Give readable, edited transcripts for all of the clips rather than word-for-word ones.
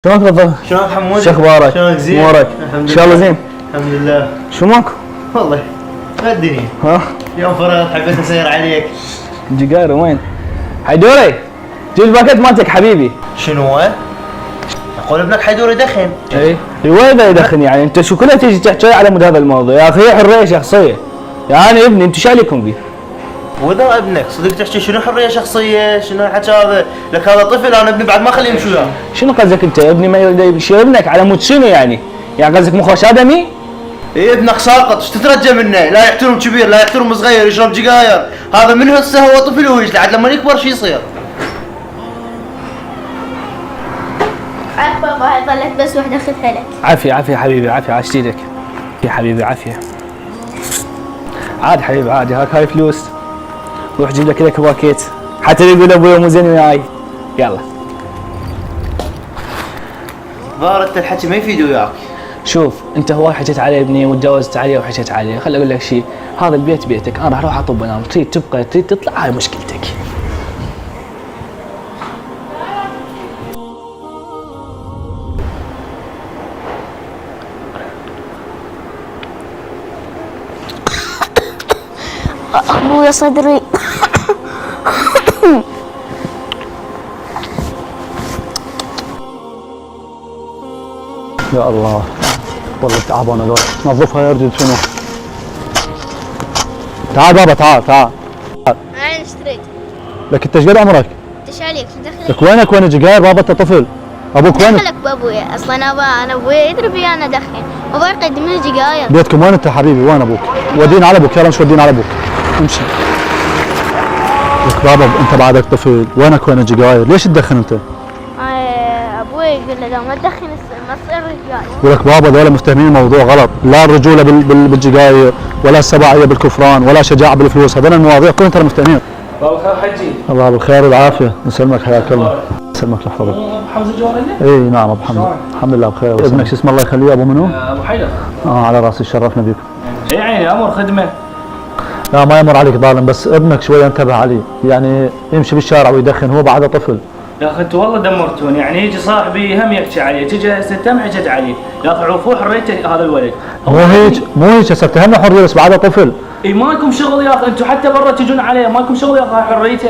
شلونك رضا؟ شلونك حمود؟ شو اخبارك؟ شلونك زين؟ امورك؟ ان شاء الله زين؟ الحمد لله. شو ماكو؟ والله ما الدنيا. ها؟ اليوم فرغت حبيت اسير عليك. جيجايرو وين؟ حيدوري جيب الباكيت مالتك حبيبي. شنو هو؟ يقول ابنك حيدور يدخن. اي وين ذا يدخن يعني؟ انت شو كلها تيجي تحكي على مود هذا الموضوع؟ يا اخي حريه شخصيه. يعني ابني انتو شو عليكم بيه؟ واذا ابنك صدق تحكي شنو حريه شخصيه؟ شنو الحكي هذا؟ لك هذا طفل انا ابني بعد ما اخليه يمشي وياه. شنو قصدك انت ابني ما يشيل ابنك على مود شنو يعني؟ يعني قصدك مخرج ادمي؟ اي ابنك ساقط، ايش تترجى منه؟ لا يحترم كبير، لا يحترم صغير، يشرب سجاير، هذا من هسه هو طفل ويش لحد لما يكبر شو يصير؟ عارف بابا هاي ظلت بس وحده اخذها لك. عافيه عافيه حبيبي عافيه عاش ايدك. يا حبيبي عافيه. عادي حبيبي عادي هاي فلوس. روح جيب لك لك باكيت حتى يقول ابوي مو زين وياي. يلا. ظاهر انت الحكي ما يفيد وياك. شوف انت هواي حكيت علي ابني وتجاوزت عليه وحكيت عليه، خل اقول لك شيء، هذا البيت بيتك، انا راح اروح اطب انام، تريد تبقى تريد تطلع هاي مشكلتك. ابويا صدري. يا الله والله تعبان هذول، نظفها يا رجل شنو؟ تعال بابا تعال تعال. انا اشتريت. لك انت ايش قد عمرك؟ انت شو عليك؟ شو دخلك؟ لك وينك وين جيجاير بابا انت طفل؟ ابوك وين؟ دخلك بابويا، اصلا انا ابويا يدري بي انا ادخن، وابوي يقدم لي سجاير. بيتكم وين انت حبيبي؟ وين ابوك؟ ودينا على ابوك، يلا مش ودينا على ابوك. امشي. لك بابا انت بعدك طفل، وينك وين الجيجاير؟ ليش تدخن انت؟ ابوي يقول له لو ما تدخن ما تصير رجال. ولك بابا ذولا مفتهمين الموضوع غلط، لا الرجوله بالجيجاير ولا السباعيه بالكفران ولا شجاعه بالفلوس، هذول المواضيع كلهم ترى مفتهمين. بابا خير حجي. الله بالخير والعافيه، يسلمك حياك الله. يسلمك يحفظك. ابو حمزه الجوهري؟ اي نعم ابو حمزه، الحمد لله بخير. ابنك شو اسمه الله يخليه ابو منو؟ ابو حيدر. على راسي شرفنا بيكم. اي عيني امر خدمه. لا ما يمر عليك ظالم، بس ابنك شويه انتبه عليه، يعني يمشي بالشارع ويدخن هو بعده طفل. يا اخي انتوا والله دمرتوني، يعني يجي صاحبي هم يحكي عليه، تجي هسه تم حكيت عليه، يا اخي عرفوه حريته هذا الولد. مو هيك هسه افتهمنا حريه بس بعده طفل. اي ما لكم شغل يا اخي، انتوا حتى برا تجون عليه، ما لكم شغل يا اخي حريته.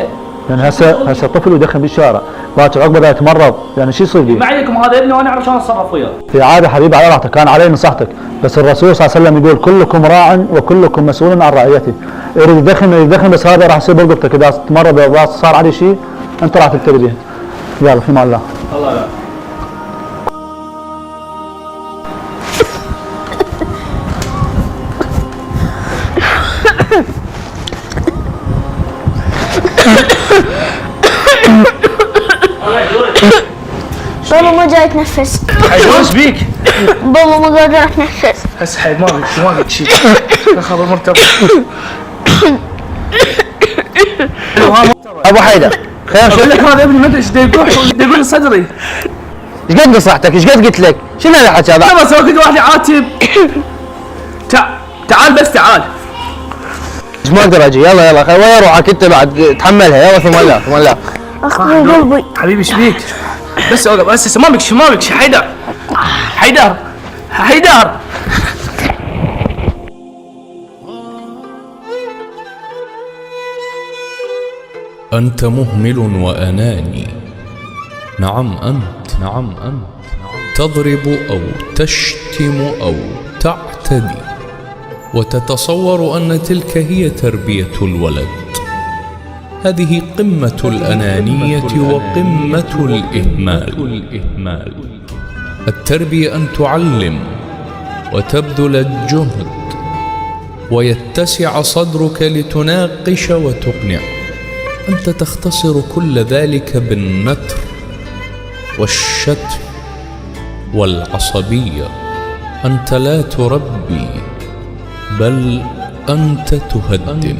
يعني هسه طفل ويدخن بالشارع، باكر عقبه اذا يتمرض يعني شو يصير فيه؟ ما عليكم هذا ابني وانا اعرف شلون اتصرف وياه. في عاده حبيبي على راحتك، كان علي نصحتك، بس الرسول صلى الله عليه وسلم يقول كلكم راع وكلكم مسؤول عن رعيته. يريد يدخن بس هذا راح يصير برقبتك، اذا تمرض اذا صار عليه شيء انت راح تبتلي به. يلا في مع الله. الله لا. بابا ما جاي يتنفس. حيدر ايش بيك؟ بابا ما قادر اتنفس. هسه حيد ما بك شيء. يا خبر مرتبط. ابو حيدر خير اقول لك هذا ابني ما ادري ايش يقول صدري. ايش قد نصحتك؟ ايش قد قلت لك؟ شنو الحكي هذا؟ انا بس كنت واحد عاتب. تعال بس تعال. ما اقدر اجي، يلا وين روحك انت بعد تحملها، يلا ثم الله. اخوي قلبي. حبيبي ايش بيك؟ بس اوقف بس ما بك حيدر. أنت مهمل وأناني. نعم أنت تضرب أو تشتم أو تعتدي وتتصور أن تلك هي تربية الولد. هذه قمة الأنانية وقمة الإهمال. التربية أن تعلم وتبذل الجهد ويتسع صدرك لتناقش وتقنع. أنت تختصر كل ذلك بالنتر والشتم والعصبية. أنت لا تربي بل أنت تهدم.